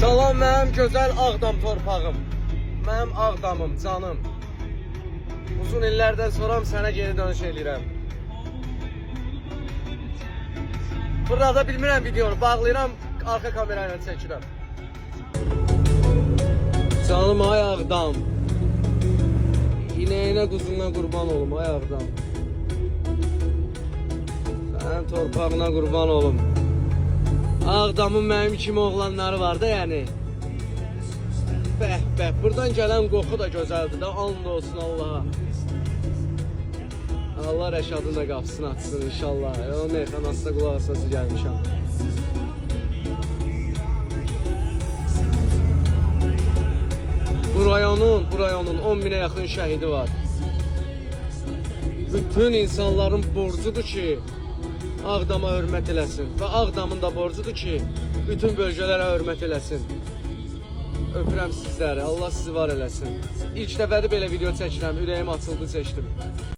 Salam mənim gözəl Ağdam torpağım. Mənim Ağdamım, canım. Uzun illərdən sonra sənə geri dönüş edirəm. Burada bilmirəm videonu, bağlayıram, arxa kamerayla çəkirəm. Canım ay Ağdam. İnəyinə quzundan qurban olum ay Ağdam. Sənin torpağına qurban olum. Ağdamın mənim kimi oğlanları var da yəni. Bəh, buradan gələn qoxu da gözəldir də, and olsun Allaha. Allah Rəşadın da qapısını açsın inşallah. O meyxanasına qulaq asası gəlmişəm. Bu rayonun 10 minə yaxın şəhidi var. Bütün insanların borcudur ki, Ağdama hörmət eləsin və Ağdamın da borcudur ki, bütün bölgələrə hörmət eləsin. Öpürəm sizləri, Allah sizi var eləsin. İlk dəfədir belə video çəkirəm, ürəyim açıldı, çəkdim.